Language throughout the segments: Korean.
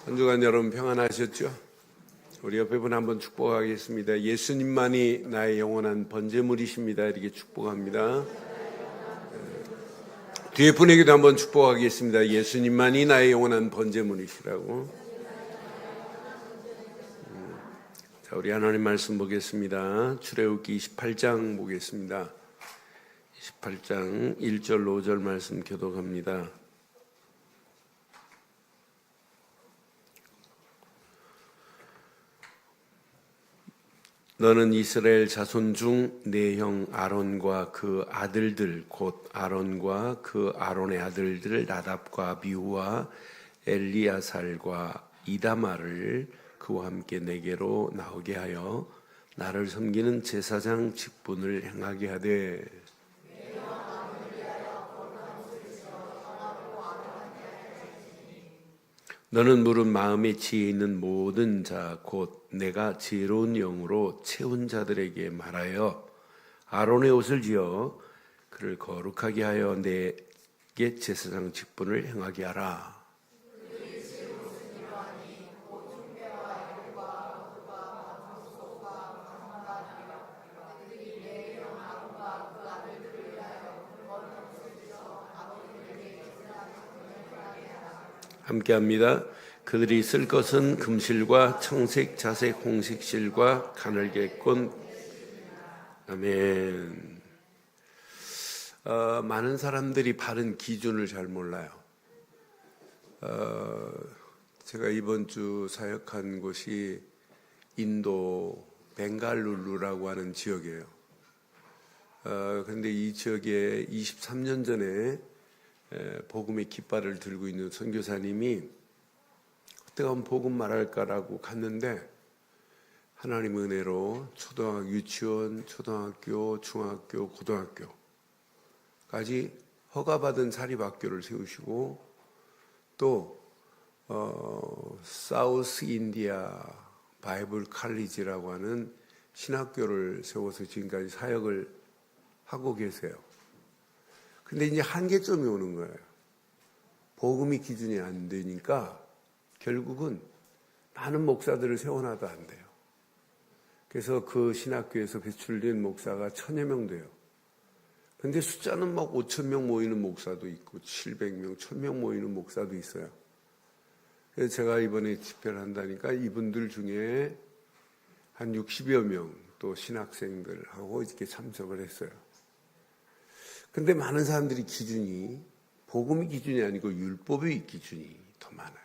한 주간 여러분 평안하셨죠? 우리 옆에 분 한번 축복하겠습니다. 예수님만이 나의 영원한 번제물이십니다. 이렇게 축복합니다. 뒤에 분에게도 한번 축복하겠습니다. 예수님만이 나의 영원한 번제물이시라고. 자, 우리 하나님 말씀 보겠습니다. 출애굽기 28장 보겠습니다. 28장 1절 5절 말씀 교독합니다. 너는 이스라엘 자손 중 내 형 아론과 그 아들들 곧 아론과 그 아론의 아들들 나답과 아비후와 엘리야살과 이다마를 그와 함께 내게로 나오게 하여 나를 섬기는 제사장 직분을 행하게 하되 너는 물은 마음에 지혜 있는 모든 자 곧 내가 지혜로운 영으로 채운 자들에게 말하여 아론의 옷을 지어 그를 거룩하게 하여 내게 제사장 직분을 행하게 하라. 함께합니다. 그들이 쓸 것은 금실과 청색, 자색, 홍색실과 가늘게꼰. 아멘. 많은 사람들이 바른 기준을 잘 몰라요. 제가 이번 주 사역한 곳이 인도 벵갈루루라고 하는 지역이에요. 그런데 이 지역에 23년 전에 복음의 깃발을 들고 있는 선교사님이 어떻게 하면 복음 말할까라고 갔는데 하나님의 은혜로 초등학교, 유치원, 초등학교, 중학교, 고등학교까지 허가받은 사립학교를 세우시고 또 사우스 인디아 바이블 칼리지라고 하는 신학교를 세워서 지금까지 사역을 하고 계세요. 근데 이제 한계점이 오는 거예요. 복음이 기준이 안 되니까 결국은 많은 목사들을 세워놔도 안 돼요. 그래서 그 신학교에서 배출된 목사가 1000여 명 돼요. 근데 숫자는 막 5,000명 모이는 목사도 있고 700명, 1000명 모이는 목사도 있어요. 그래서 제가 이번에 집회를 한다니까 이분들 중에 한 60여 명 또 신학생들하고 이렇게 참석을 했어요. 근데 많은 사람들이 기준이 복음이 기준이 아니고 율법의 기준이 더 많아요.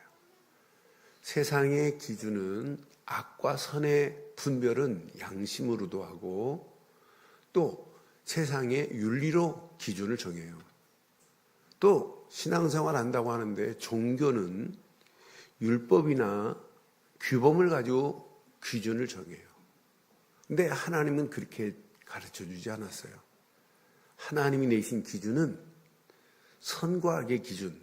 세상의 기준은 악과 선의 분별은 양심으로도 하고 또 세상의 윤리로 기준을 정해요. 또 신앙생활 한다고 하는데 종교는 율법이나 규범을 가지고 기준을 정해요. 근데 하나님은 그렇게 가르쳐 주지 않았어요. 하나님이 내신 기준은 선과 악의 기준,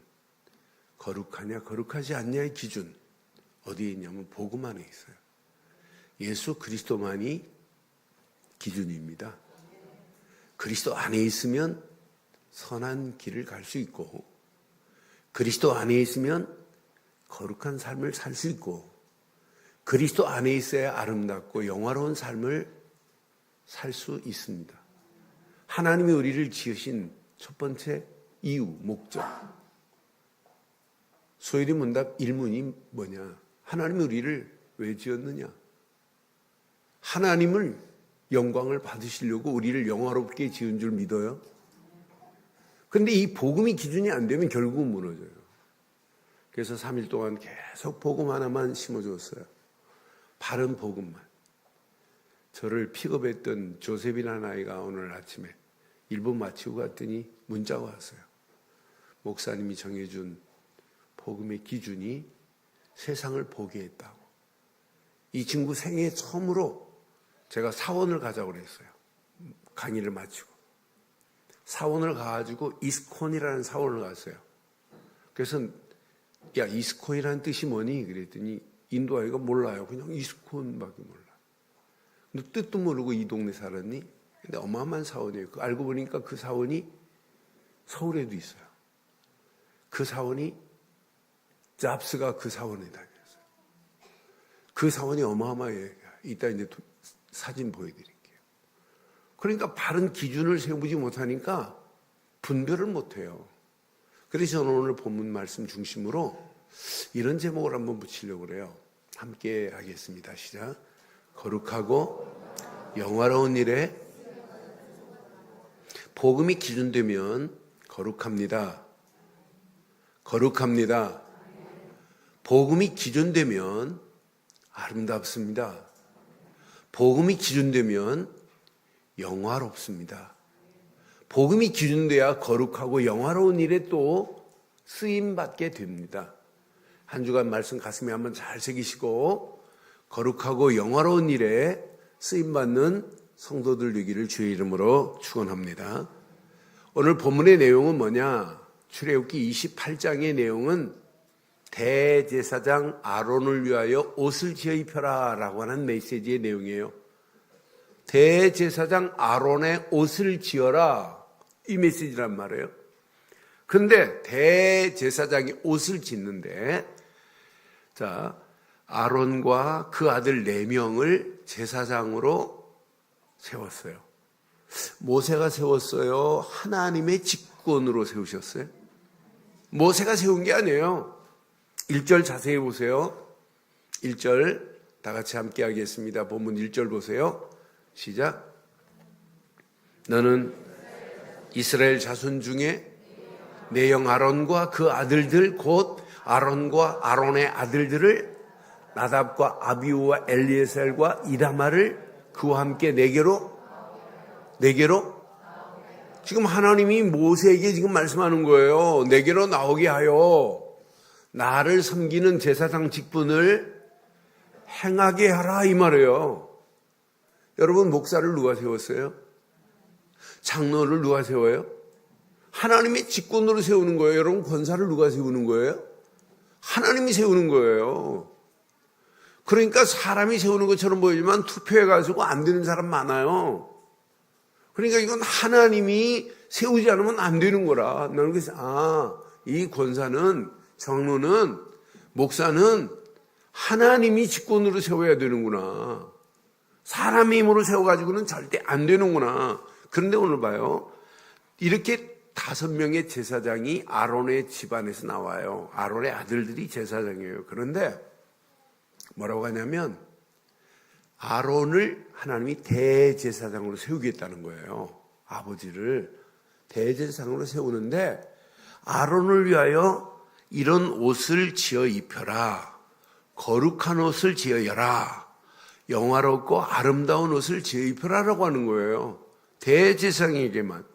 거룩하냐 거룩하지 않냐의 기준, 어디에 있냐면 복음 안에 있어요. 예수 그리스도만이 기준입니다. 그리스도 안에 있으면 선한 길을 갈 수 있고 그리스도 안에 있으면 거룩한 삶을 살 수 있고 그리스도 안에 있어야 아름답고 영화로운 삶을 살 수 있습니다. 하나님이 우리를 지으신 첫 번째 이유, 목적. 소일이 문답 1문이 뭐냐? 하나님이 우리를 왜 지었느냐? 하나님을 영광을 받으시려고 우리를 영화롭게 지은 줄 믿어요? 그런데 이 복음이 기준이 안 되면 결국은 무너져요. 그래서 3일 동안 계속 복음 하나만 심어줬어요. 바른 복음만. 저를 픽업했던 조셉이라는 아이가 오늘 아침에 1분 마치고 갔더니 문자가 왔어요. 목사님이 정해준 복음의 기준이 세상을 보게 했다고. 이 친구 생애 처음으로 제가 사원을 가자고 그랬어요. 강의를 마치고. 사원을 가가지고 이스콘이라는 사원을 갔어요. 그래서 야 이스콘이라는 뜻이 뭐니? 그랬더니 인도 아이가 몰라요. 그냥 이스콘밖에 몰라. 근데 뜻도 모르고 이 동네 살았니? 근데 어마어마한 사원이에요. 알고 보니까 그 사원이 서울에도 있어요. 그 사원이 잡스가 그 사원에 다녔어요. 그 사원이 어마어마해요. 이따 이제 사진 보여드릴게요. 그러니까 바른 기준을 세우지 못하니까 분별을 못해요. 그래서 저는 오늘 본문 말씀 중심으로 이런 제목을 한번 붙이려고 그래요. 함께 하겠습니다. 시작. 거룩하고 영화로운 일에 복음이 기준되면 거룩합니다. 거룩합니다. 복음이 기준되면 아름답습니다. 복음이 기준되면 영화롭습니다. 복음이 기준돼야 거룩하고 영화로운 일에 또 쓰임받게 됩니다. 한 주간 말씀 가슴에 한번 잘 새기시고 거룩하고 영화로운 일에 쓰임받는 성도들 되기를 주의 이름으로 축원합니다. 오늘 본문의 내용은 뭐냐? 출애굽기 28장의 내용은 대제사장 아론을 위하여 옷을 지어 입혀라 라고 하는 메시지의 내용이에요. 대제사장 아론의 옷을 지어라, 이 메시지란 말이에요. 그런데 대제사장이 옷을 짓는데, 자, 아론과 그 아들 4명을 제사장으로 세웠어요. 모세가 세웠어요? 하나님의 직권으로 세우셨어요? 모세가 세운 게 아니에요. 1절 자세히 보세요. 1절 다 같이 함께 하겠습니다. 본문 1절 보세요. 시작. 너는 이스라엘 자손 중에 내 형 아론과 그 아들들 곧 아론과 아론의 아들들을 나답과 아비후와 엘리에셀과 이다마를 그와 함께 내게로 지금 하나님이 모세에게 지금 말씀하는 거예요. 내게로 나오게 하여 나를 섬기는 제사장 직분을 행하게 하라, 이 말이에요. 여러분, 목사를 누가 세웠어요? 장로를 누가 세워요? 하나님의 직분으로 세우는 거예요. 여러분, 권사를 누가 세우는 거예요? 하나님이 세우는 거예요. 그러니까 사람이 세우는 것처럼 보이지만 투표해가지고 안 되는 사람 많아요. 그러니까 이건 하나님이 세우지 않으면 안 되는 거라. 나는 그래서 이 권사는, 장로는, 목사는 하나님이 직권으로 세워야 되는구나. 사람의 힘으로 세워가지고는 절대 안 되는구나. 그런데 오늘 봐요. 이렇게 5명의 제사장이 아론의 집안에서 나와요. 아론의 아들들이 제사장이에요. 그런데 뭐라고 하냐면 아론을 하나님이 대제사장으로 세우겠다는 거예요. 아버지를 대제사장으로 세우는데 아론을 위하여 이런 옷을 지어 입혀라. 거룩한 옷을 지어여라. 영화롭고 아름다운 옷을 지어 입혀라라고 하는 거예요. 대제사장에게만.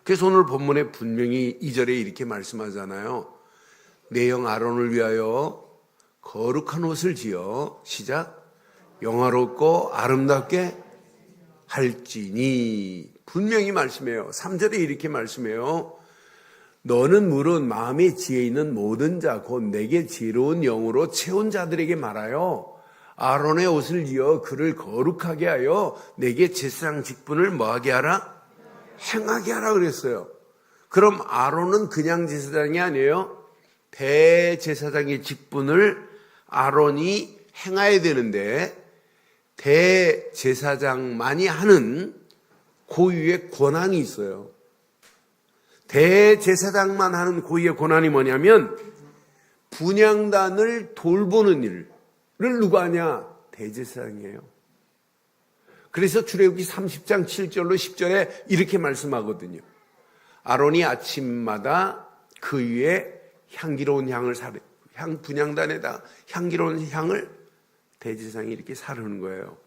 그래서 오늘 본문에 분명히 2절에 이렇게 말씀하잖아요. 내 형 아론을 위하여 거룩한 옷을 지어 시작. 영화롭고 아름답게 할지니. 분명히 말씀해요. 3절에 이렇게 말씀해요. 너는 물은 마음에 지혜 있는 모든 자 곧 내게 지혜로운 영으로 채운 자들에게 말하여 아론의 옷을 지어 그를 거룩하게 하여 내게 제사장 직분을 뭐하게 하라? 행하게 하라 그랬어요. 그럼 아론은 그냥 제사장이 아니에요. 대제사장의 직분을 아론이 행해야 되는데 대제사장만이 하는 고유의 권한이 있어요. 대제사장만 하는 고유의 권한이 뭐냐면 분향단을 돌보는 일을 누가 하냐? 대제사장이에요. 그래서 출애굽기 30장 7절로 10절에 이렇게 말씀하거든요. 아론이 아침마다 그 위에 향기로운 향을 분향단에다 향기로운 향을 대제사장이 이렇게 사르는 거예요.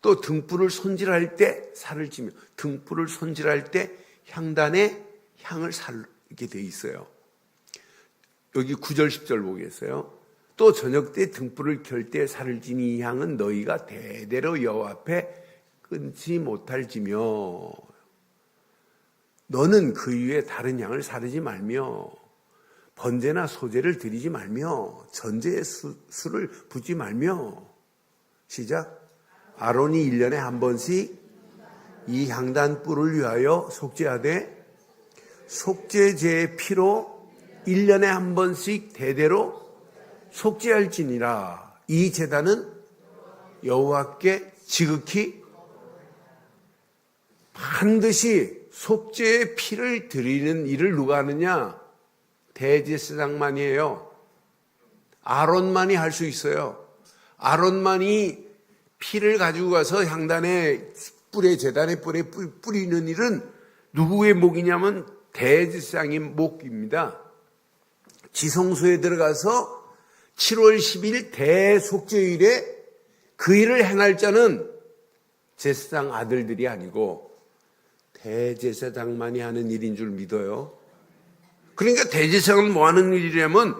또 등불을 손질할 때 살을 찌며 등불을 손질할 때 향단에 향을 살게 돼 있어요. 여기 9절 10절 보겠어요. 또 저녁 때 등불을 켤 때 살을 지니 이 향은 너희가 대대로 여호와 앞에 끊지 못할지며 너는 그 위에 다른 향을 사르지 말며 번제나 소제를 드리지 말며 전제의 술을 붓지 말며 시작. 아론이 1년에 한 번씩 이 향단 뿔을 위하여 속죄하되 속죄제의 피로 1년에 한 번씩 대대로 속죄할지니라. 이 제단은 여호와께 지극히 반드시 속죄의 피를 드리는 일을 누가 하느냐? 대제사장만이에요. 아론만이 할 수 있어요. 아론만이 피를 가지고 가서 향단의 뿔에, 제단의 뿔에 뿌리는 일은 누구의 목이냐면 대제사장의 목입니다. 지성소에 들어가서 7월 10일 대속죄일에 그 일을 행할 자는 제사장 아들들이 아니고 대제사장만이 하는 일인 줄 믿어요. 그러니까 대제사장은 뭐 하는 일이냐면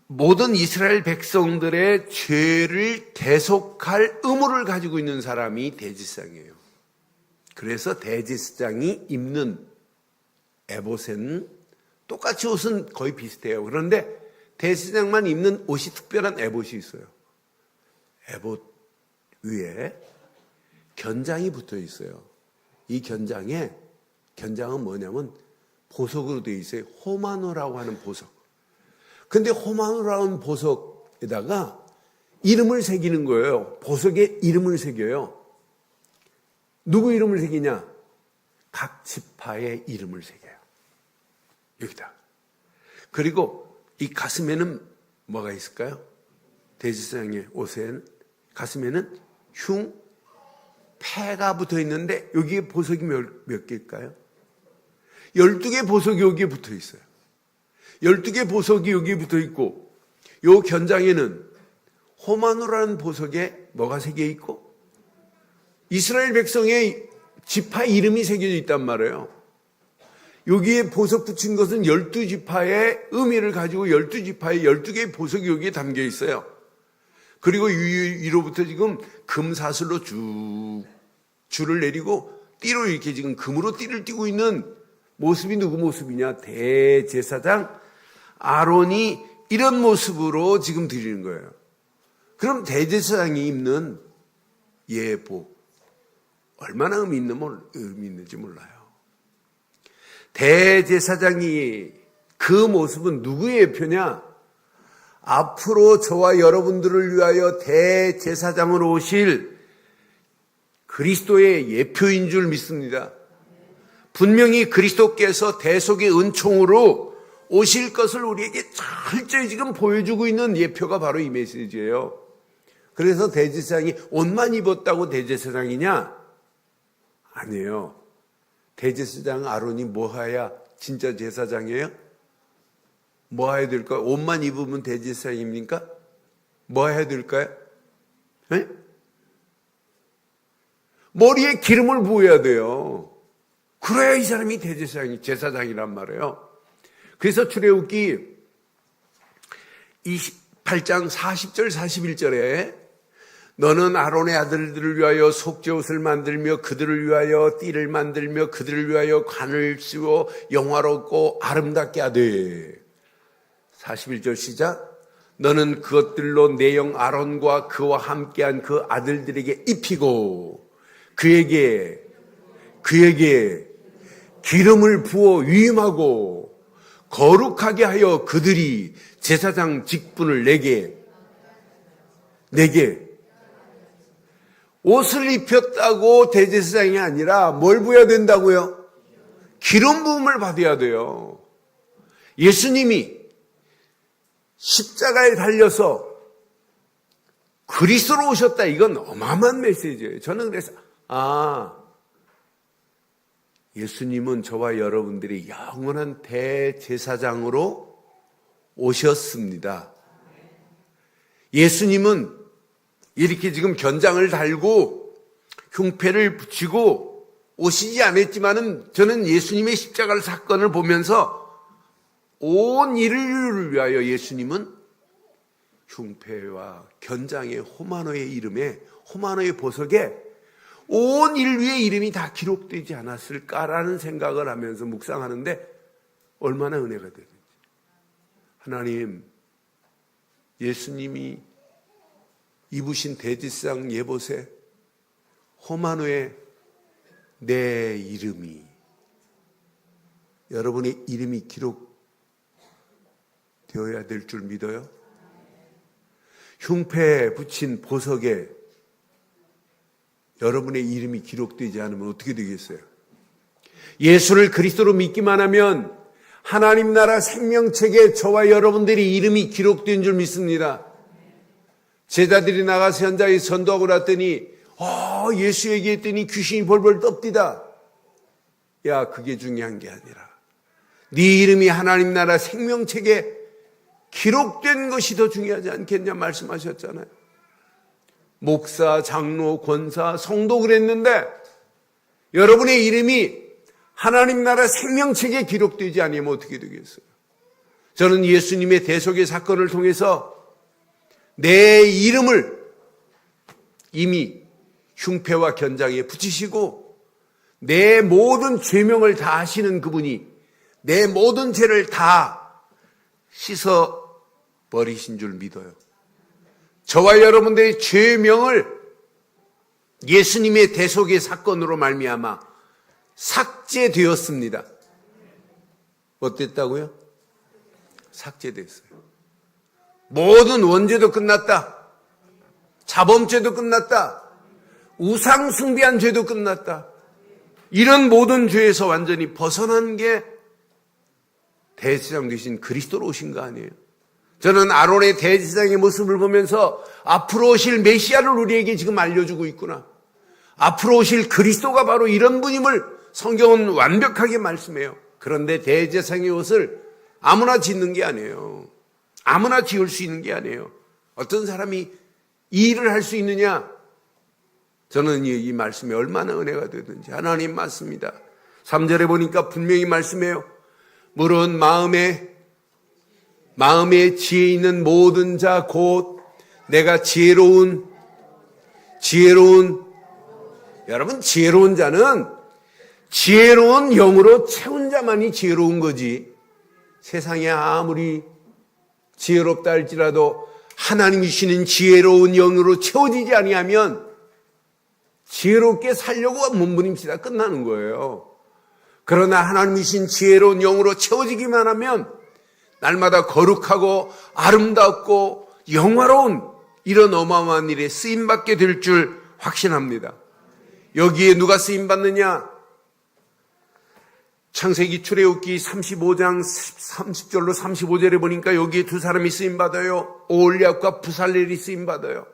모든 이스라엘 백성들의 죄를 대속할 의무를 가지고 있는 사람이 대제사장이에요. 그래서 대제사장이 입는 에봇은 똑같이 옷은 거의 비슷해요. 그런데 대제사장만 입는 옷이 특별한 에봇이 있어요. 에봇 위에 견장이 붙어 있어요. 이 견장은 뭐냐면 보석으로 되어 있어요. 호마노라고 하는 보석. 근데 호마노라고 하는 보석에다가 이름을 새기는 거예요. 보석에 이름을 새겨요. 누구 이름을 새기냐? 각 지파의 이름을 새겨요. 여기다. 그리고 이 가슴에는 뭐가 있을까요? 대제사장의 옷에는 가슴에는 흉패가 붙어 있는데 여기에 보석이 몇 개일까요? 12개 보석이 여기에 붙어 있어요. 12개 보석이 여기에 붙어 있고 요 견장에는 호마노라는 보석에 뭐가 새겨 있고 이스라엘 백성의 지파 이름이 새겨져 있단 말이에요. 여기에 보석 붙인 것은 12지파의 의미를 가지고 12지파의 12개의 보석이 여기에 담겨 있어요. 그리고 위로부터 지금 금사슬로 쭉 줄을 내리고 띠로 이렇게 지금 금으로 띠를 띠고 있는 모습이 누구 모습이냐? 대제사장 아론이 이런 모습으로 지금 드리는 거예요. 그럼 대제사장이 입는 예복 얼마나 의미 있는지 몰라요. 대제사장이 그 모습은 누구의 예표냐? 앞으로 저와 여러분들을 위하여 대제사장으로 오실 그리스도의 예표인 줄 믿습니다. 분명히 그리스도께서 대속의 은총으로 오실 것을 우리에게 철저히 지금 보여주고 있는 예표가 바로 이 메시지예요. 그래서 대제사장이 옷만 입었다고 대제사장이냐? 아니에요. 대제사장 아론이 뭐해야 진짜 제사장이에요? 뭐 해야 될까요? 옷만 입으면 대제사장입니까? 뭐 해야 될까요? 네? 머리에 기름을 부어야 돼요. 그래야 이 사람이 제사장이란 말이에요. 그래서 출애굽기 28장 40절 41절에 너는 아론의 아들들을 위하여 속죄옷을 만들며 그들을 위하여 띠를 만들며 그들을 위하여 관을 씌워 영화롭고 아름답게 하되 41절 시작. 너는 그것들로 내 영 아론과 그와 함께한 그 아들들에게 입히고 그에게 기름을 부어 위임하고 거룩하게 하여 그들이 제사장 직분을 내게 옷을 입혔다고 대제사장이 아니라 뭘 부어야 된다고요? 기름 부음을 받아야 돼요. 예수님이 십자가에 달려서 그리스도로 오셨다. 이건 어마어마한 메시지예요. 저는 그래서 예수님은 저와 여러분들이 영원한 대제사장으로 오셨습니다. 예수님은 이렇게 지금 견장을 달고 흉패를 붙이고 오시지 않았지만은 저는 예수님의 십자가를 사건을 보면서 온 인류를 위하여 예수님은 흉패와 견장의 호마노의 이름에 호마노의 보석에 온 인류의 이름이 다 기록되지 않았을까라는 생각을 하면서 묵상하는데 얼마나 은혜가 되는지. 하나님, 예수님이 입으신 대제사장 예봇에 호마노에 내 이름이, 여러분의 이름이 기록되어야 될 줄 믿어요? 흉패에 붙인 보석에 여러분의 이름이 기록되지 않으면 어떻게 되겠어요? 예수를 그리스도로 믿기만 하면 하나님 나라 생명책에 저와 여러분들의 이름이 기록된 줄 믿습니다. 제자들이 나가서 현장에 전도하고 났더니 예수 얘기했더니 귀신이 벌벌 떱디다. 야, 그게 중요한 게 아니라 네 이름이 하나님 나라 생명책에 기록된 것이 더 중요하지 않겠냐 말씀하셨잖아요. 목사, 장로, 권사, 성도 그랬는데 여러분의 이름이 하나님 나라 생명책에 기록되지 않으면 어떻게 되겠어요? 저는 예수님의 대속의 사건을 통해서 내 이름을 이미 흉패와 견장에 붙이시고 내 모든 죄명을 다 하시는 그분이 내 모든 죄를 다 씻어 버리신 줄 믿어요. 저와 여러분들의 죄명을 예수님의 대속의 사건으로 말미암아 삭제되었습니다. 어땠다고요? 삭제됐어요. 모든 원죄도 끝났다. 자범죄도 끝났다. 우상 숭배한 죄도 끝났다. 이런 모든 죄에서 완전히 벗어난 게 대제사장 되신 그리스도로 오신 거 아니에요? 저는 아론의 대제사장의 모습을 보면서 앞으로 오실 메시아를 우리에게 지금 알려주고 있구나. 앞으로 오실 그리스도가 바로 이런 분임을 성경은 완벽하게 말씀해요. 그런데 대제사장의 옷을 아무나 짓는 게 아니에요. 아무나 지을 수 있는 게 아니에요. 어떤 사람이 이 일을 할 수 있느냐? 저는 이 말씀이 얼마나 은혜가 되든지 하나님 맞습니다. 3절에 보니까 분명히 말씀해요. 물은 마음에 지혜 있는 모든 자 곧 내가 지혜로운 여러분 지혜로운 자는 지혜로운 영으로 채운 자만이 지혜로운 거지. 세상에 아무리 지혜롭다 할지라도 하나님이 주시는 지혜로운 영으로 채워지지 아니하면 지혜롭게 살려고 몸부림치다 끝나는 거예요. 그러나 하나님이 주신 지혜로운 영으로 채워지기만 하면 날마다 거룩하고 아름답고 영화로운 이런 어마어마한 일에 쓰임받게 될 줄 확신합니다. 여기에 누가 쓰임받느냐? 창세기 출애굽기 35장 30절로 35절에 보니까 여기에 두 사람이 쓰임받아요. 오홀리압과 부살렐이 쓰임받아요.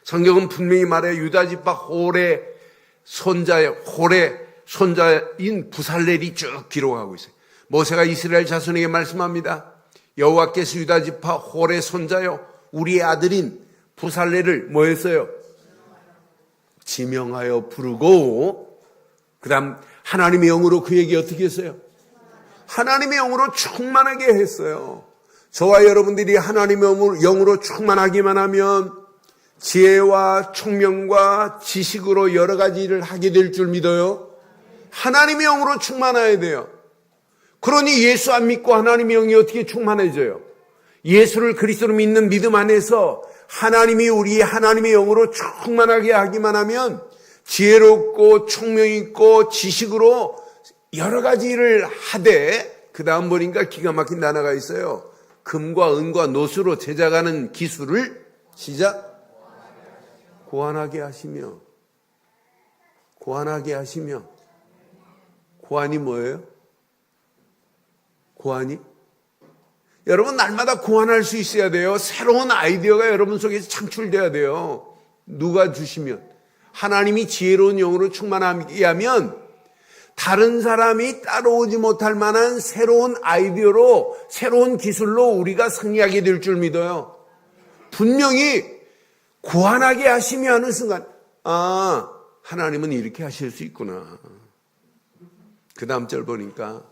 성경은 분명히 말해요. 유다지파 홀의 손자인 부살렐이 쭉 기록하고 있어요. 모세가 이스라엘 자손에게 말씀합니다. 여호와께서 유다지파 홀의 손자요 우리의 아들인 부살렐을 뭐 했어요? 지명하여 부르고 그 다음 하나님의 영으로 그에게 어떻게 했어요? 하나님의 영으로 충만하게 했어요. 저와 여러분들이 하나님의 영으로 충만하기만 하면 지혜와 총명과 지식으로 여러 가지 일을 하게 될 줄 믿어요. 하나님의 영으로 충만해야 돼요. 그러니 예수 안 믿고 하나님의 영이 어떻게 충만해져요? 예수를 그리스도로 믿는 믿음 안에서 하나님이 우리 하나님의 영으로 충만하게 하기만 하면 지혜롭고 총명 있고 지식으로 여러 가지 일을 하되 그 다음 보니까 기가 막힌 단어가 있어요. 금과 은과 노수로 제작하는 기술을 시작 고안하게 하시며 고안이 뭐예요? 고안이? 여러분 날마다 고안할 수 있어야 돼요. 새로운 아이디어가 여러분 속에서 창출돼야 돼요. 누가 주시면 하나님이 지혜로운 영으로 충만하게 하면 다른 사람이 따라오지 못할 만한 새로운 아이디어로 새로운 기술로 우리가 승리하게 될 줄 믿어요. 분명히 고안하게 하시며 하는 순간 하나님은 이렇게 하실 수 있구나. 그 다음 절 보니까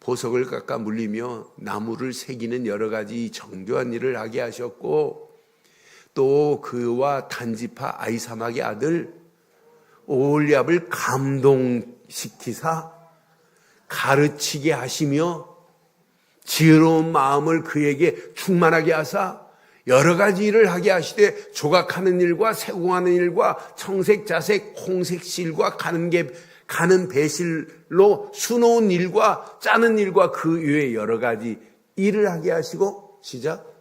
보석을 깎아 물리며 나무를 새기는 여러 가지 정교한 일을 하게 하셨고 또 그와 단지파 아히사막의 아들 오홀리압을 감동시키사 가르치게 하시며 지혜로운 마음을 그에게 충만하게 하사 여러 가지 일을 하게 하시되 조각하는 일과 세공하는 일과 청색, 자색, 홍색 실과 가는 배실로 수놓은 일과 짜는 일과 그 외에 여러 가지 일을 하게 하시고 시작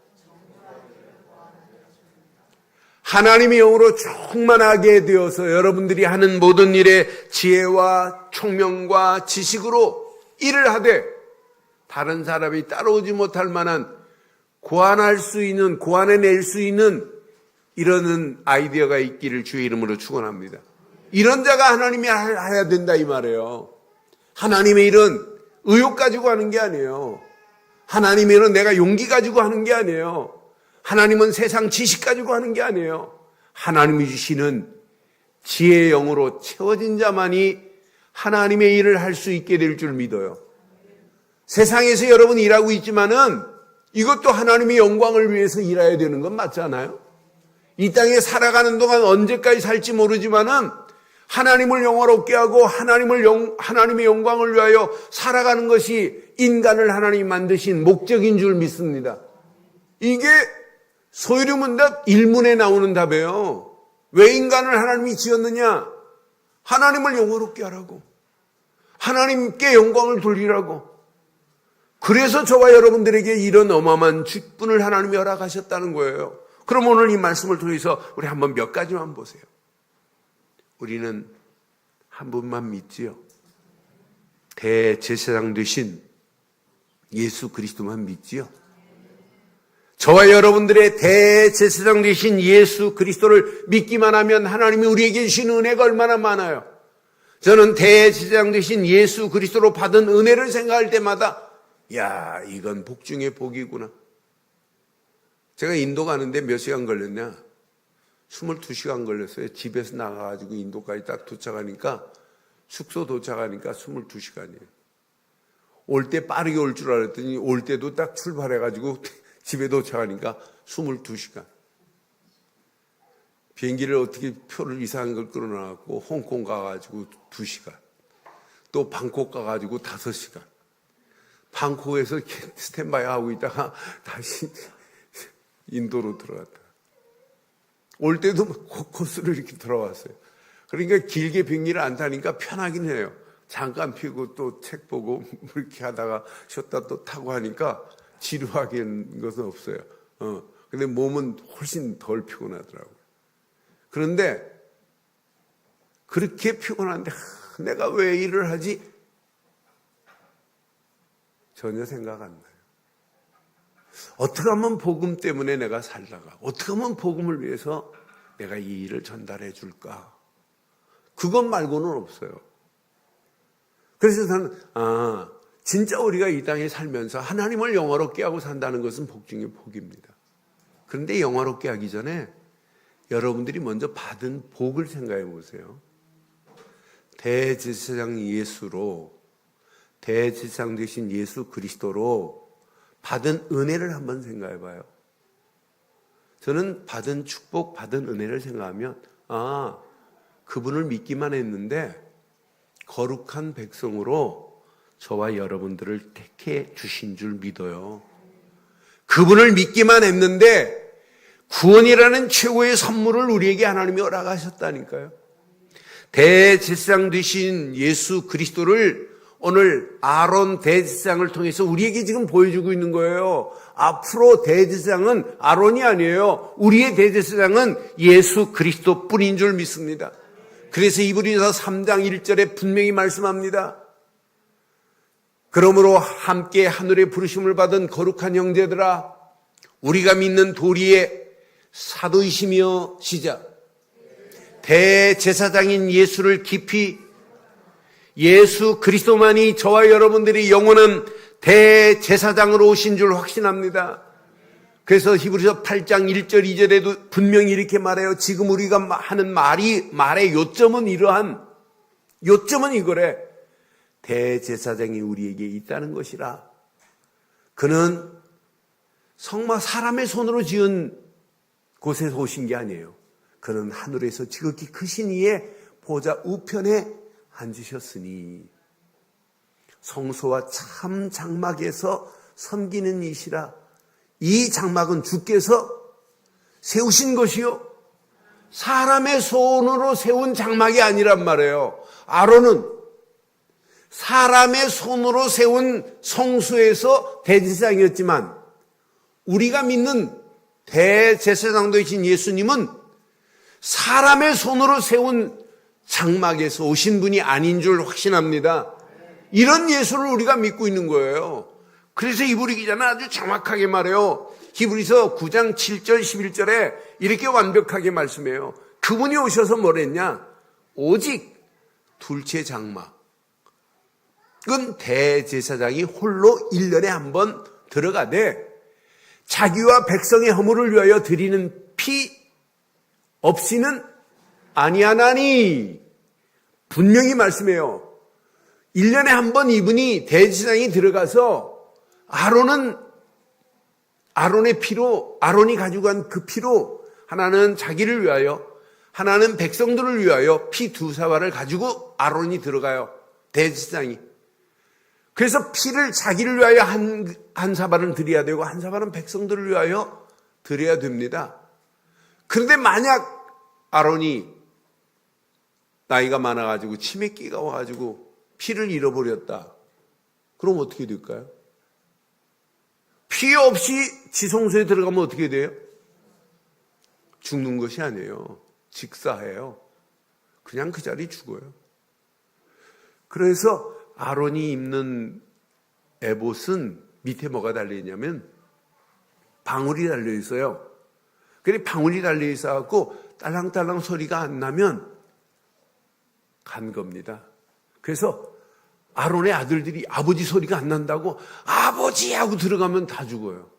하나님의 영으로 충만하게 되어서 여러분들이 하는 모든 일에 지혜와 총명과 지식으로 일을 하되 다른 사람이 따라오지 못할 만한 고안해낼 수 있는 이런 아이디어가 있기를 주의 이름으로 축원합니다. 이런 자가 하나님이 해야 된다 이 말이에요. 하나님의 일은 의욕 가지고 하는 게 아니에요. 하나님의 일은 내가 용기 가지고 하는 게 아니에요. 하나님은 세상 지식 가지고 하는 게 아니에요. 하나님이 주시는 지혜의 영으로 채워진 자만이 하나님의 일을 할 수 있게 될 줄 믿어요. 세상에서 여러분 일하고 있지만은 이것도 하나님의 영광을 위해서 일해야 되는 건 맞잖아요. 이 땅에 살아가는 동안 언제까지 살지 모르지만은 하나님을 영화롭게 하고 하나님의 영광을 위하여 살아가는 것이 인간을 하나님이 만드신 목적인 줄 믿습니다. 이게 소유리문답 1문에 나오는 답이에요. 왜 인간을 하나님이 지었느냐? 하나님을 영화롭게 하라고. 하나님께 영광을 돌리라고. 그래서 저와 여러분들에게 이런 어마어마한 직분을 하나님이 허락하셨다는 거예요. 그럼 오늘 이 말씀을 통해서 우리 한번 몇 가지만 보세요. 우리는 한 분만 믿지요. 대제사장 되신 예수 그리스도만 믿지요. 저와 여러분들의 대제사장 되신 예수 그리스도를 믿기만 하면 하나님이 우리에게 주신 은혜가 얼마나 많아요. 저는 대제사장 되신 예수 그리스도로 받은 은혜를 생각할 때마다 야, 이건 복 중에 복이구나. 제가 인도 가는데 몇 시간 걸렸냐? 22시간 걸렸어요. 집에서 나가가지고 인도까지 딱 도착하니까, 숙소 도착하니까 22시간이에요. 올 때 빠르게 올 줄 알았더니 올 때도 딱 출발해가지고 집에 도착하니까 22시간. 비행기를 어떻게 표를 이상한 걸 끌어놔갖고 홍콩 가가지고 2시간. 또 방콕 가가지고 5시간. 방콕에서 스탠바이 하고 있다가 다시 인도로 들어갔다. 올 때도 코스로 이렇게 들어왔어요. 그러니까 길게 비행기를 안 타니까 편하긴 해요. 잠깐 피고 또 책 보고 이렇게 하다가 쉬었다 또 타고 하니까 지루하게 것은 없어요. 근데 몸은 훨씬 덜 피곤하더라고요. 그런데 그렇게 피곤한데 내가 왜 일을 하지? 전혀 생각 안 나요. 어떻게 하면 복음 때문에 내가 살다가 어떻게 하면 복음을 위해서 내가 이 일을 전달해 줄까? 그것 말고는 없어요. 그래서 저는 진짜 우리가 이 땅에 살면서 하나님을 영화롭게 하고 산다는 것은 복 중에 복입니다. 그런데 영화롭게 하기 전에 여러분들이 먼저 받은 복을 생각해 보세요. 대제사장 예수로 대제사장 되신 예수 그리스도로 받은 은혜를 한번 생각해 봐요. 저는 받은 축복, 받은 은혜를 생각하면 그분을 믿기만 했는데 거룩한 백성으로 저와 여러분들을 택해 주신 줄 믿어요. 그분을 믿기만 했는데 구원이라는 최고의 선물을 우리에게 하나님이 허락하셨다니까요. 대제사장 되신 예수 그리스도를 오늘 아론 대제사장을 통해서 우리에게 지금 보여주고 있는 거예요. 앞으로 대제사장은 아론이 아니에요. 우리의 대제사장은 예수 그리스도 뿐인 줄 믿습니다. 그래서 이브리서 3장 1절에 분명히 말씀합니다. 그러므로 함께 하늘의 부르심을 받은 거룩한 형제들아, 우리가 믿는 도리의 사도이시며 시작 대제사장인 예수를 깊이 예수 그리스도만이 저와 여러분들이 영원한 대제사장으로 오신 줄 확신합니다. 그래서 히브리서 8장 1절 2절에도 분명히 이렇게 말해요. 지금 우리가 하는 말의 요점은 요점은 이거래. 대제사장이 우리에게 있다는 것이라. 그는 성막 사람의 손으로 지은 곳에서 오신 게 아니에요. 그는 하늘에서 지극히 크신 이의 보좌 우편에 앉으셨으니 성소와 참 장막에서 섬기는 이시라. 이 장막은 주께서 세우신 것이요 사람의 손으로 세운 장막이 아니란 말이에요. 아론은 사람의 손으로 세운 성소에서 대제사장이었지만 우리가 믿는 대제사장 되신 예수님은 사람의 손으로 세운 장막에서 오신 분이 아닌 줄 확신합니다. 이런 예수를 우리가 믿고 있는 거예요. 그래서 히브리 기자는 아주 정확하게 말해요. 히브리서 9장 7절 11절에 이렇게 완벽하게 말씀해요. 그분이 오셔서 뭐랬냐? 오직 둘째 장막은 대제사장이 홀로 1년에 한 번 들어가되 자기와 백성의 허물을 위하여 드리는 피 없이는 아니하나니. 분명히 말씀해요. 1년에 한 번 이분이 대제사장이 들어가서 아론의 피로, 아론이 가지고 간 그 피로 하나는 자기를 위하여 하나는 백성들을 위하여 피 2사발을 가지고 아론이 들어가요. 대제사장이. 그래서 피를 자기를 위하여 한 사발은 드려야 되고 한 사발은 백성들을 위하여 드려야 됩니다. 그런데 만약 아론이 나이가 많아가지고 치매기가 와가지고 피를 잃어버렸다. 그럼 어떻게 될까요? 피 없이 지성소에 들어가면 어떻게 돼요? 죽는 것이 아니에요. 직사해요. 그냥 그 자리 죽어요. 그래서 아론이 입는 에봇은 밑에 뭐가 달려있냐면 방울이 달려있어요. 그래 방울이 달려있어갖고 딸랑딸랑 소리가 안 나면 간 겁니다. 그래서 아론의 아들들이 아버지 소리가 안 난다고 아버지 하고 들어가면 다 죽어요.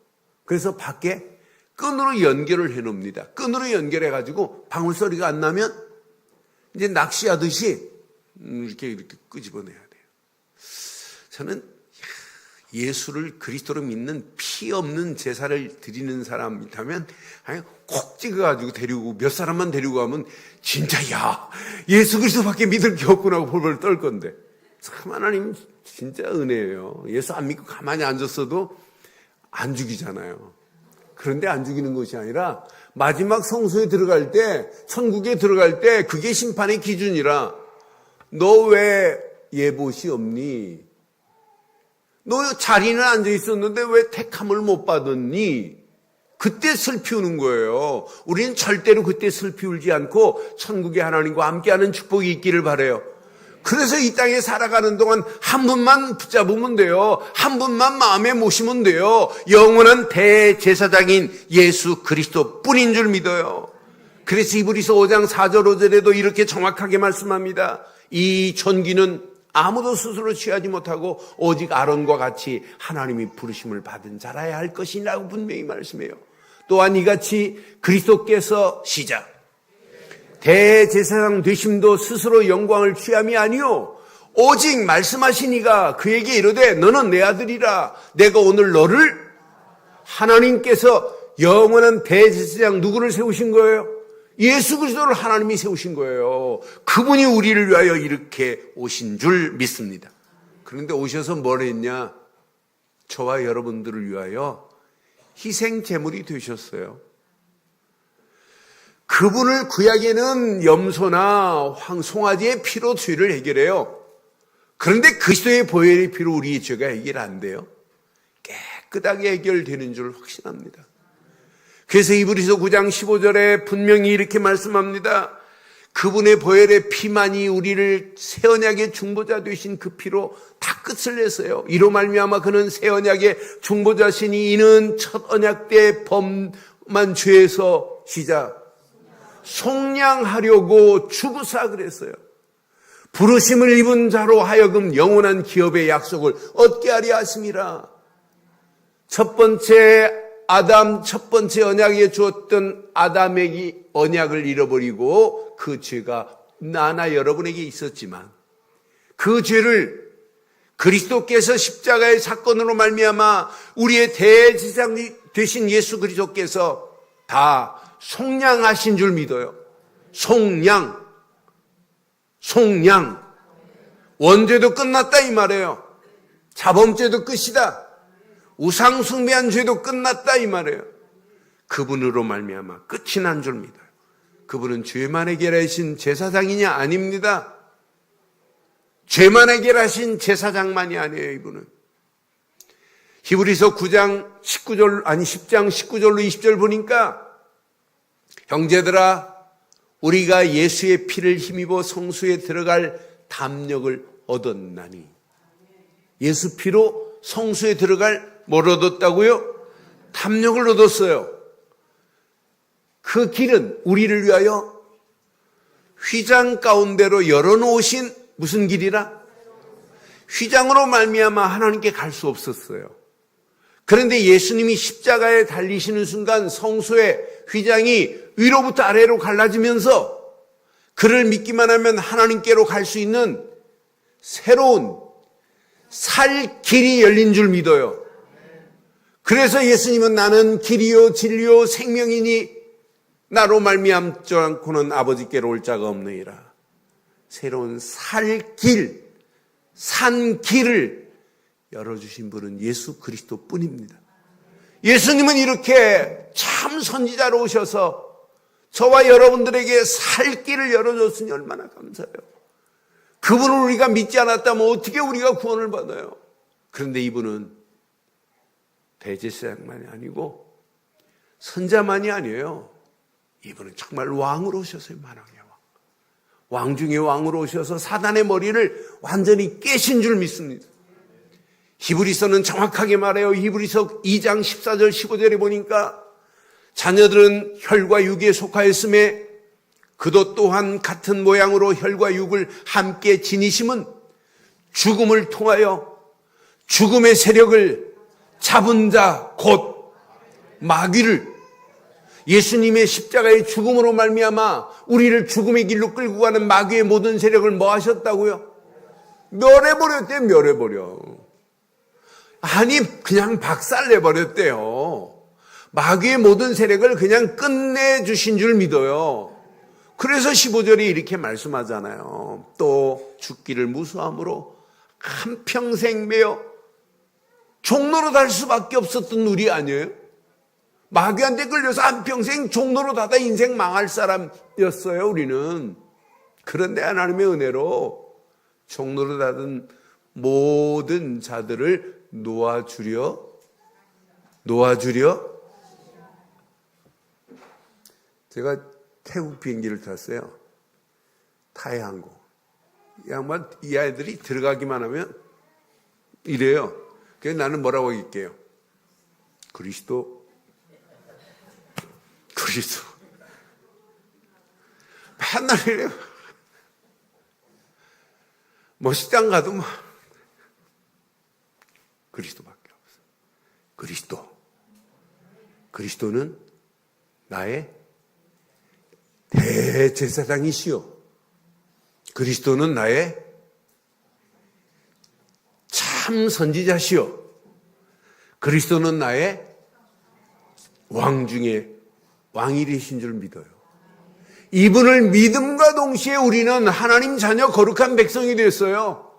그래서 밖에 끈으로 연결을 해놓습니다. 끈으로 연결해가지고 방울 소리가 안 나면 이제 낚시하듯이 이렇게 끄집어내야 돼요. 저는 예수를 그리스도로 믿는 피 없는 제사를 드리는 사람이라면 콕 찍어가지고 데리고 몇 사람만 데리고 가면 진짜 예수 그리스도밖에 믿을 게 없구나 하고 벌벌 떨 건데 참 하나님 진짜 은혜예요. 예수 안 믿고 가만히 앉았어도 안 죽이잖아요. 그런데 안 죽이는 것이 아니라 마지막 성소에 들어갈 때 천국에 들어갈 때 그게 심판의 기준이라 너 왜 예봇이 없니? 너 자리는 앉아 있었는데 왜 택함을 못 받았니? 그때 슬피 우는 거예요. 우리는 절대로 그때 슬피 울지 않고 천국의 하나님과 함께하는 축복이 있기를 바라요. 그래서 이 땅에 살아가는 동안 한 분만 붙잡으면 돼요. 한 분만 마음에 모시면 돼요. 영원한 대제사장인 예수 그리스도 뿐인 줄 믿어요. 그래서 히브리서 5장 4절 5절에도 이렇게 정확하게 말씀합니다. 이 존귀는 아무도 스스로 취하지 못하고 오직 아론과 같이 하나님이 부르심을 받은 자라야 할 것이라고 분명히 말씀해요. 또한 이같이 그리스도께서 시작 대제사장 되심도 스스로 영광을 취함이 아니요 오직 말씀하신 이가 그에게 이르되 너는 내 아들이라 내가 오늘 너를 하나님께서 영원한 대제사장 누구를 세우신 거예요? 예수 그리스도를 하나님이 세우신 거예요. 그분이 우리를 위하여 이렇게 오신 줄 믿습니다. 그런데 오셔서 뭘 했냐? 저와 여러분들을 위하여 희생 제물이 되셨어요. 그분을 구약에는 염소나 송아지의 피로 죄를 해결해요. 그런데 그리스도의 보혈의 피로 우리의 죄가 해결 안 돼요. 깨끗하게 해결되는 줄 확신합니다. 그래서 히브리서 9장 15절에 분명히 이렇게 말씀합니다. 그분의 보혈의 피만이 우리를 새 언약의 중보자 되신 그 피로 다 끝을 냈어요. 이로 말미암아 그는 새 언약의 중보자시니 이는 첫 언약 때 범한 죄에서 시작 속량하려고 죽으사 그랬어요. 부르심을 입은 자로 하여금 영원한 기업의 약속을 얻게 하려 하심이라. 첫 번째 언약에 주었던 아담에게 언약을 잃어버리고 그 죄가 나나 여러분에게 있었지만 그 죄를 그리스도께서 십자가의 사건으로 말미암아 우리의 대제사장이 되신 예수 그리스도께서 다 속량하신 줄 믿어요. 속량. 원죄도 끝났다 이 말이에요. 자범죄도 끝이다. 우상 숭배한 죄도 끝났다 이 말이에요. 그분으로 말미암아 끝이 난 줄 믿어요. 그분은 죄만 해결하신 제사장이냐? 아닙니다. 죄만 해결하신 제사장만이 아니에요. 이분은 히브리서 10장 19절로 20절 보니까 형제들아 우리가 예수의 피를 힘입어 성소에 들어갈 담력을 얻었나니. 예수 피로 성소에 들어갈 뭘 얻었다고요? 담력을 얻었어요. 그 길은 우리를 위하여 휘장 가운데로 열어놓으신 무슨 길이라? 휘장으로 말미암아 하나님께 갈 수 없었어요. 그런데 예수님이 십자가에 달리시는 순간 성소의 휘장이 위로부터 아래로 갈라지면서 그를 믿기만 하면 하나님께로 갈 수 있는 새로운 살 길이 열린 줄 믿어요. 그래서 예수님은 나는 길이요 진리요 생명이니 나로 말미암지 않고는 아버지께로 올 자가 없느니라. 새로운 살 길, 산 길을 열어주신 분은 예수 그리스도 뿐입니다. 예수님은 이렇게 참 선지자로 오셔서 저와 여러분들에게 살 길을 열어줬으니 얼마나 감사해요. 그분을 우리가 믿지 않았다면 어떻게 우리가 구원을 받아요? 그런데 이분은 대제사장만이 아니고 선자만이 아니에요. 이분은 정말 왕으로 오셨어요. 만왕의 왕. 왕 중에 왕으로 오셔서 사단의 머리를 완전히 깨신 줄 믿습니다. 히브리서는 정확하게 말해요. 히브리서 2장 14절 15절에 보니까 자녀들은 혈과 육에 속하였음에 그도 또한 같은 모양으로 혈과 육을 함께 지니심은 죽음을 통하여 죽음의 세력을 잡은 자 곧 마귀를, 예수님의 십자가의 죽음으로 말미암아 우리를 죽음의 길로 끌고 가는 마귀의 모든 세력을 뭐 하셨다고요? 멸해버렸대요. 멸해버려. 아니 그냥 박살내버렸대요. 마귀의 모든 세력을 그냥 끝내주신 줄 믿어요. 그래서 15절이 이렇게 말씀하잖아요. 또 죽기를 무수함으로 한평생 매여 종로로 달 수밖에 없었던 우리 아니에요? 마귀한테 끌려서 한평생 종로로 닫아 인생 망할 사람이었어요, 우리는. 그런데 하나님의 은혜로 종로로 닫은 모든 자들을 놓아주려. 제가 태국 비행기를 탔어요. 타이항공. 이 아이들이 들어가기만 하면 이래요. 그래서 나는 뭐라고 할게요? 그리스도. 맨날 이래요. 뭐 식당 가도 막 그리스도밖에 없어. 그리스도는 나의 대제사장이시요. 그리스도는 나의 참 선지자시요. 그리스도는 나의 왕 중에 왕이 되신 줄 믿어요. 이분을 믿음과 동시에 우리는 하나님 자녀 거룩한 백성이 됐어요.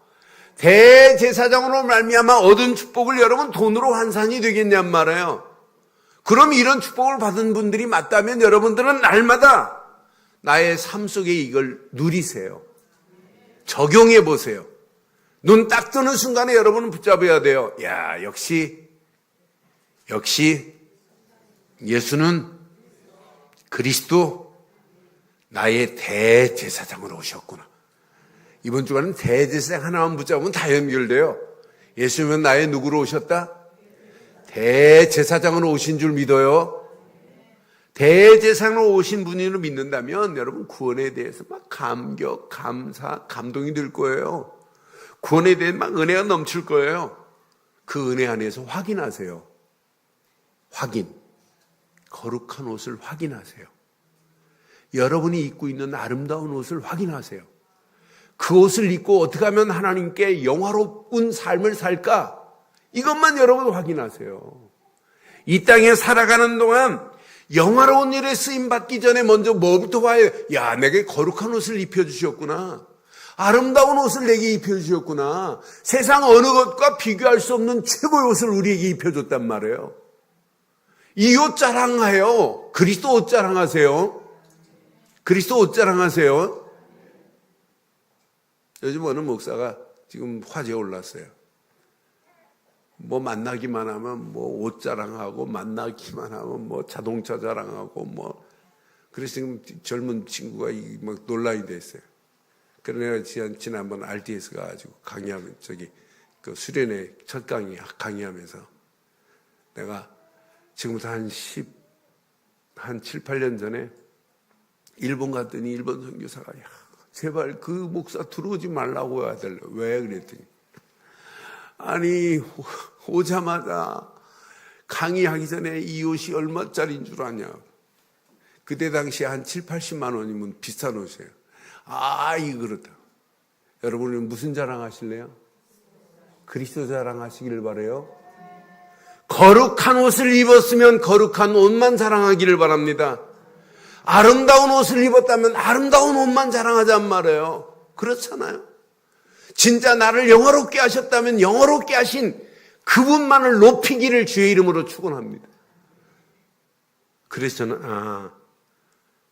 대제사장으로 말미암아 얻은 축복을 여러분 돈으로 환산이 되겠냔 말이에요. 그럼 이런 축복을 받은 분들이 맞다면 여러분들은 날마다 나의 삶 속에 이걸 누리세요. 적용해 보세요. 눈 딱 뜨는 순간에 여러분은 붙잡아야 돼요. 야, 역시 예수는 그리스도 나의 대제사장으로 오셨구나. 이번 주간은 대제사장 하나만 붙잡으면 다 연결돼요. 예수님은 나의 누구로 오셨다? 대제사장으로 오신 줄 믿어요. 대제사장으로 오신 분으로 믿는다면 여러분 구원에 대해서 막 감격, 감사, 감동이 들 거예요. 구원에 대해 막 은혜가 넘칠 거예요. 그 은혜 안에서 확인하세요. 거룩한 옷을 확인하세요. 여러분이 입고 있는 아름다운 옷을 확인하세요. 그 옷을 입고 어떻게 하면 하나님께 영화로운 삶을 살까? 이것만 여러분 확인하세요. 이 땅에 살아가는 동안 영화로운 일에 쓰임받기 전에 먼저 뭐부터 봐요? 야, 내게 거룩한 옷을 입혀주셨구나. 아름다운 옷을 내게 입혀주셨구나. 세상 어느 것과 비교할 수 없는 최고의 옷을 우리에게 입혀줬단 말이에요. 이 옷 자랑하여. 그리스도 옷 자랑하세요. 그리스도 옷 자랑하세요. 요즘 어느 목사가 지금 화제에 올랐어요. 뭐 만나기만 하면 뭐 옷 자랑하고 만나기만 하면 뭐 자동차 자랑하고 뭐 그래서 지금 젊은 친구가 막 논란이 됐어요. 그래서 내가 지난번 RTS 가가지고 강의하면 그 수련회 첫 강의하면서 내가 지금부터 한 7, 8년 전에 일본 갔더니 일본 선교사가 야, 제발 그 목사 들어오지 말라고 해야 될래. 왜 그랬더니 아니 오자마자 강의하기 전에 이 옷이 얼마짜리인 줄 아냐. 그때 당시에 한 7, 80만 원이면 비싼 옷이에요. 이거 그렇다. 여러분은 무슨 자랑하실래요? 그리스도 자랑하시기를 바라요. 거룩한 옷을 입었으면 거룩한 옷만 자랑하기를 바랍니다. 아름다운 옷을 입었다면 아름다운 옷만 자랑하자는 말이에요. 그렇잖아요. 진짜 나를 영화롭게 하셨다면 영화롭게 하신 그분만을 높이기를 주의 이름으로 축원합니다. 그래서 저는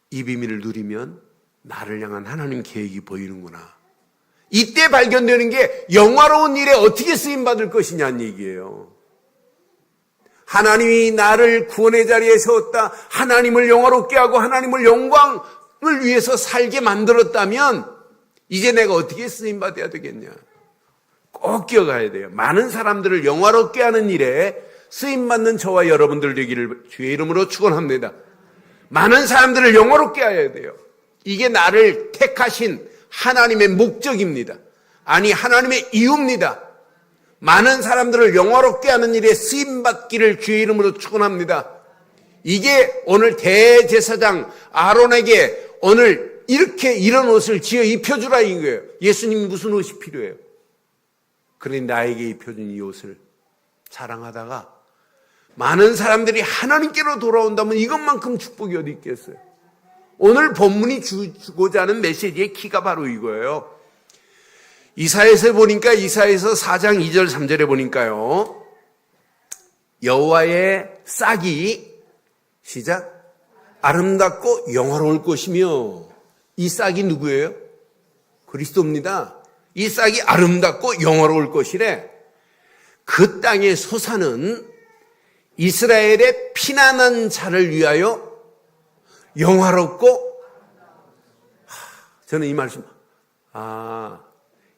이 비밀을 누리면 나를 향한 하나님 계획이 보이는구나. 이때 발견되는 게 영화로운 일에 어떻게 쓰임받을 것이냐는 얘기예요. 하나님이 나를 구원의 자리에 세웠다. 하나님을 영화롭게 하고 하나님을 영광을 위해서 살게 만들었다면 이제 내가 어떻게 쓰임받아야 되겠냐. 꼭 기억해야 돼요. 많은 사람들을 영화롭게 하는 일에 쓰임받는 저와 여러분들 되기를 주의 이름으로 축원합니다. 많은 사람들을 영화롭게 해야 돼요. 이게 나를 택하신 하나님의 목적입니다. 아니 하나님의 이유입니다. 많은 사람들을 영화롭게 하는 일에 쓰임받기를 주의 이름으로 축원합니다. 이게 오늘 대제사장 아론에게 오늘 이렇게 이런 옷을 지어 입혀주라 이거예요. 예수님이 무슨 옷이 필요해요? 그러니 나에게 입혀준 이 옷을 자랑하다가 많은 사람들이 하나님께로 돌아온다면 이것만큼 축복이 어디 있겠어요? 오늘 본문이 주고자 하는 메시지의 키가 바로 이거예요. 이사야에서 보니까 이사야에서 4장 2절 3절에 보니까요. 여호와의 싹이 시작 아름답고 영화로울 것이며 이 싹이 누구예요? 그리스도입니다. 이 싹이 아름답고 영화로울 것이래. 그 땅에 솟아는 이스라엘의 피난한 자를 위하여 영화롭고 저는 이 말씀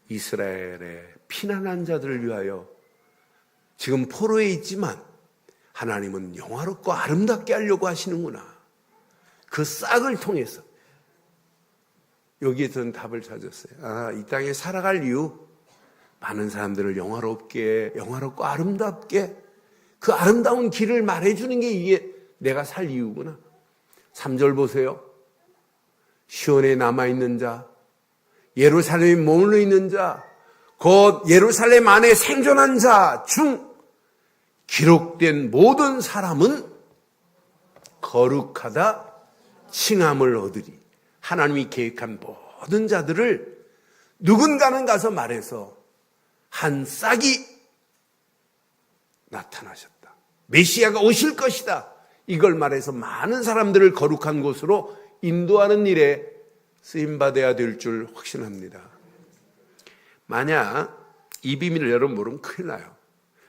이스라엘의 피난한 자들을 위하여 지금 포로에 있지만 하나님은 영화롭고 아름답게 하려고 하시는구나. 그 싹을 통해서 여기에 저는 답을 찾았어요. 이 땅에 살아갈 이유 많은 사람들을 영화롭고 아름답게 그 아름다운 길을 말해주는 게 이게 내가 살 이유구나. 3절 보세요. 시온에 남아있는 자, 예루살렘에 머물러 있는 자, 곧 예루살렘 안에 생존한 자 중 기록된 모든 사람은 거룩하다 칭함을 얻으리. 하나님이 계획한 모든 자들을 누군가는 가서 말해서 한 싹이 나타나셨다. 메시아가 오실 것이다. 이걸 말해서 많은 사람들을 거룩한 곳으로 인도하는 일에 쓰임받아야 될 줄 확신합니다. 만약 이 비밀을 여러분 모르면 큰일 나요.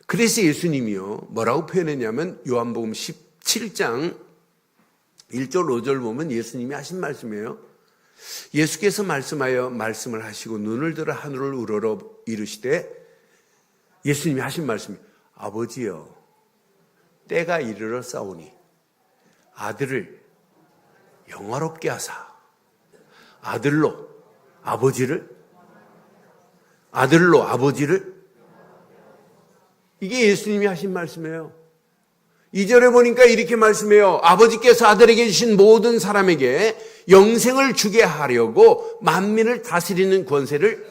그래서 예수님이요 뭐라고 표현했냐면 요한복음 17장 1절 5절 보면 예수님이 하신 말씀이에요. 예수께서 말씀을 하시고 눈을 들어 하늘을 우러러 이르시되 예수님이 하신 말씀이 아버지여 때가 이르러 싸우니 아들을 영화롭게 하사 아들로 아버지를 이게 예수님이 하신 말씀이에요. 2절에 보니까 이렇게 말씀해요. 아버지께서 아들에게 주신 모든 사람에게 영생을 주게 하려고 만민을 다스리는 권세를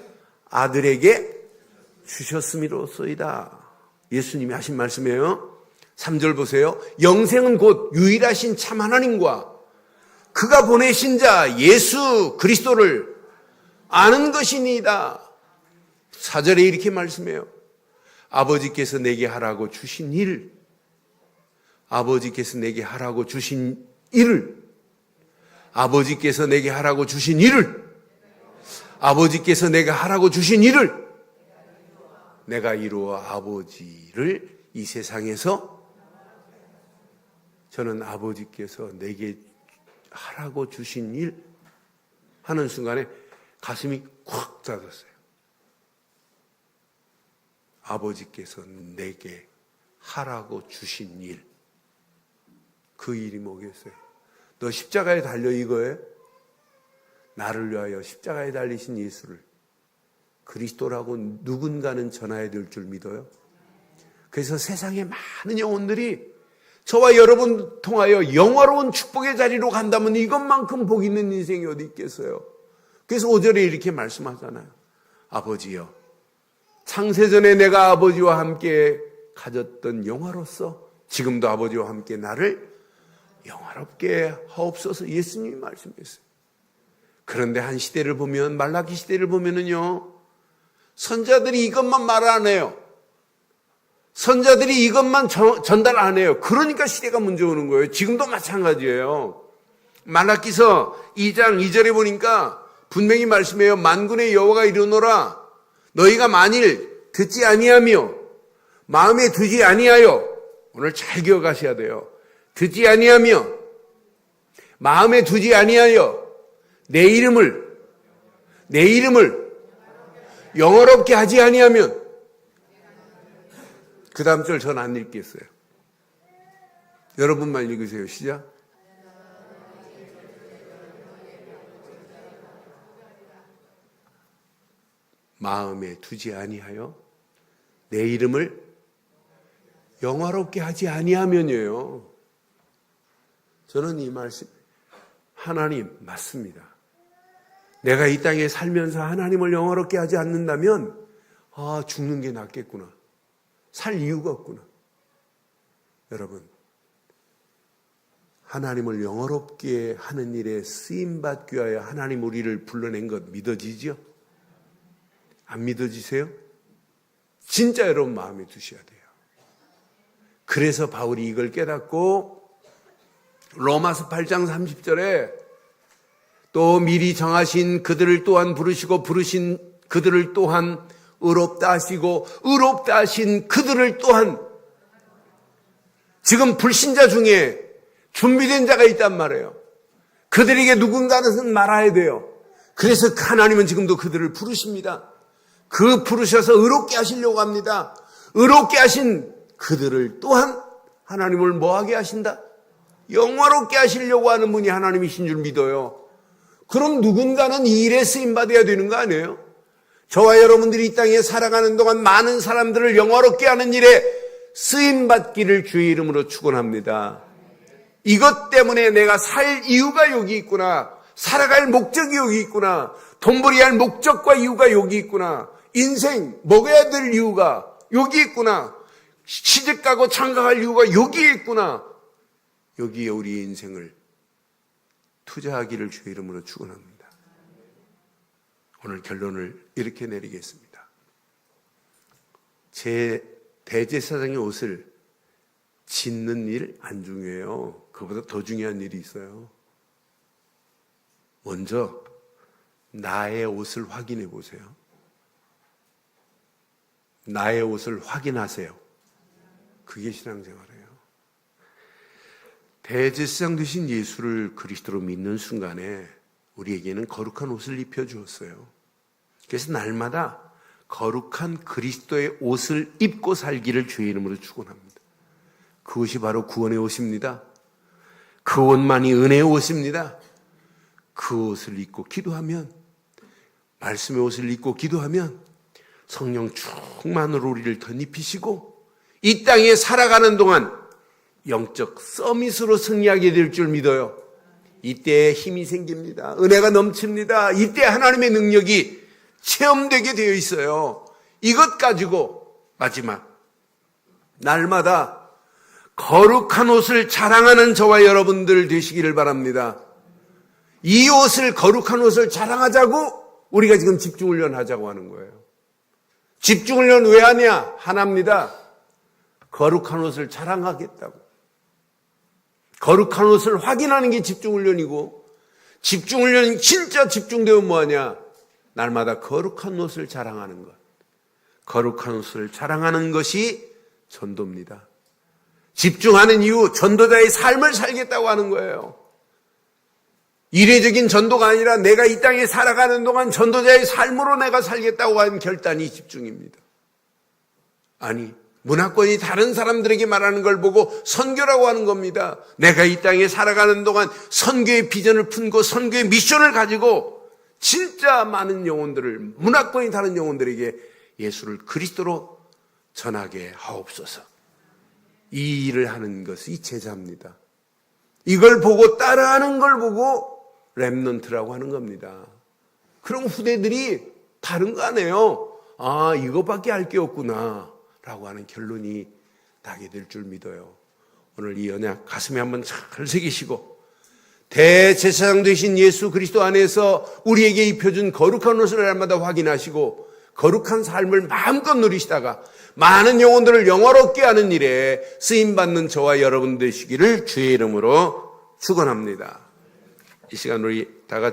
아들에게 주셨음이로소이다. 예수님이 하신 말씀이에요. 3절 보세요. 영생은 곧 유일하신 참 하나님과 그가 보내신 자 예수 그리스도를 아는 것이니이다. 4절에 이렇게 말씀해요. 아버지께서 내게 하라고 주신 일, 아버지께서 내게 하라고 주신 일을, 아버지께서 내게 하라고 주신 일을, 아버지께서 내게 하라고 주신 일을 내가 이루어 아버지를 이 세상에서 저는 아버지께서 내게 하라고 주신 일 하는 순간에 가슴이 콱 닫았어요. 아버지께서 내게 하라고 주신 일, 그 일이 뭐겠어요? 너 십자가에 달려 이거에 나를 위하여 십자가에 달리신 예수를 그리스도라고 누군가는 전해야 될 줄 믿어요. 그래서 세상의 많은 영혼들이 저와 여러분 통하여 영화로운 축복의 자리로 간다면 이것만큼 복 있는 인생이 어디 있겠어요? 그래서 5절에 이렇게 말씀하잖아요. 아버지여, 창세전에 내가 아버지와 함께 가졌던 영화로서 지금도 아버지와 함께 나를 영화롭게 하옵소서. 예수님이 말씀했어요. 그런데 한 시대를 보면, 말라기 시대를 보면은요, 선자들이 이것만 말 안 해요. 선자들이 이것만 전달 안 해요. 그러니까 시대가 문제 오는 거예요. 지금도 마찬가지예요. 말라기서 2장 2절에 보니까 분명히 말씀해요. 만군의 여호와가 이르노라, 너희가 만일 듣지 아니하며 마음에 두지 아니하여, 오늘 잘 기억하셔야 돼요. 듣지 아니하며 마음에 두지 아니하여 내 이름을 영어롭게 하지 아니하면, 그 다음 절 전 안 읽겠어요. 여러분만 읽으세요. 시작. 마음에 두지 아니하여 내 이름을 영화롭게 하지 아니하면이에요. 저는 이 말씀, 하나님 맞습니다. 내가 이 땅에 살면서 하나님을 영화롭게 하지 않는다면 죽는 게 낫겠구나. 살 이유가 없구나. 여러분, 하나님을 영화롭게 하는 일에 쓰임받기 위하여 하나님 우리를 불러낸 것 믿어지죠? 안 믿어지세요? 진짜 여러분 마음에 두셔야 돼요. 그래서 바울이 이걸 깨닫고 로마서 8장 30절에 또 미리 정하신 그들을 또한 부르시고 부르신 그들을 또한 의롭다 하시고 의롭다 하신 그들을 또한, 지금 불신자 중에 준비된 자가 있단 말이에요. 그들에게 누군가는 말아야 돼요. 그래서 하나님은 지금도 그들을 부르십니다. 그 부르셔서 의롭게 하시려고 합니다. 의롭게 하신 그들을 또한 하나님을 뭐하게 하신다? 영화롭게 하시려고 하는 분이 하나님이신 줄 믿어요. 그럼 누군가는 이 일에 쓰임받아야 되는 거 아니에요? 저와 여러분들이 이 땅에 살아가는 동안 많은 사람들을 영화롭게 하는 일에 쓰임받기를 주의 이름으로 축원합니다. 이것 때문에 내가 살 이유가 여기 있구나. 살아갈 목적이 여기 있구나. 돈벌이할 목적과 이유가 여기 있구나. 인생 먹어야 될 이유가 여기 있구나. 시집가고 장가갈 이유가 여기에 있구나. 여기에 우리의 인생을 투자하기를 주의 이름으로 축원합니다. 오늘 결론을 이렇게 내리겠습니다. 제 대제사장의 옷을 짓는 일 안 중요해요. 그보다 더 중요한 일이 있어요. 먼저 나의 옷을 확인해 보세요. 나의 옷을 확인하세요. 그게 신앙생활이에요. 대제사장 되신 예수를 그리스도로 믿는 순간에 우리에게는 거룩한 옷을 입혀주었어요. 그래서 날마다 거룩한 그리스도의 옷을 입고 살기를 주의 이름으로 축원합니다. 그것이 바로 구원의 옷입니다. 그 옷만이 은혜의 옷입니다. 그 옷을 입고 기도하면, 말씀의 옷을 입고 기도하면 성령 충만으로 우리를 덧입히시고 이 땅에 살아가는 동안 영적 서밋으로 승리하게 될 줄 믿어요. 이때 힘이 생깁니다. 은혜가 넘칩니다. 이때 하나님의 능력이 체험되게 되어 있어요. 이것 가지고 마지막 날마다 거룩한 옷을 자랑하는 저와 여러분들 되시기를 바랍니다. 이 옷을, 거룩한 옷을 자랑하자고 우리가 지금 집중훈련 하자고 하는 거예요. 집중훈련 왜 하냐? 하나입니다. 거룩한 옷을 자랑하겠다고. 거룩한 옷을 확인하는 게 집중훈련이고, 집중훈련이 진짜 집중되면 뭐하냐? 날마다 거룩한 옷을 자랑하는 것. 거룩한 옷을 자랑하는 것이 전도입니다. 집중하는 이유, 전도자의 삶을 살겠다고 하는 거예요. 이례적인 전도가 아니라 내가 이 땅에 살아가는 동안 전도자의 삶으로 내가 살겠다고 하는 결단이 집중입니다. 아니, 문화권이 다른 사람들에게 말하는 걸 보고 선교라고 하는 겁니다. 내가 이 땅에 살아가는 동안 선교의 비전을 품고 선교의 미션을 가지고 진짜 많은 영혼들을, 문화권이 다른 영혼들에게 예수를 그리스도로 전하게 하옵소서. 이 일을 하는 것이 제자입니다. 이걸 보고 따라하는 걸 보고 렘넌트라고 하는 겁니다. 그럼 후대들이 다른 거 아니에요. 아, 이거밖에 할 게 없구나 라고 하는 결론이 나게 될 줄 믿어요. 오늘 이 언약 가슴에 한번 잘 새기시고 대제사장 되신 예수 그리스도 안에서 우리에게 입혀준 거룩한 옷을 날마다 확인하시고 거룩한 삶을 마음껏 누리시다가 많은 영혼들을 영화롭게 하는 일에 쓰임받는 저와 여러분 되시기를 주의 이름으로 축원합니다. 이 시간 우리 다 같이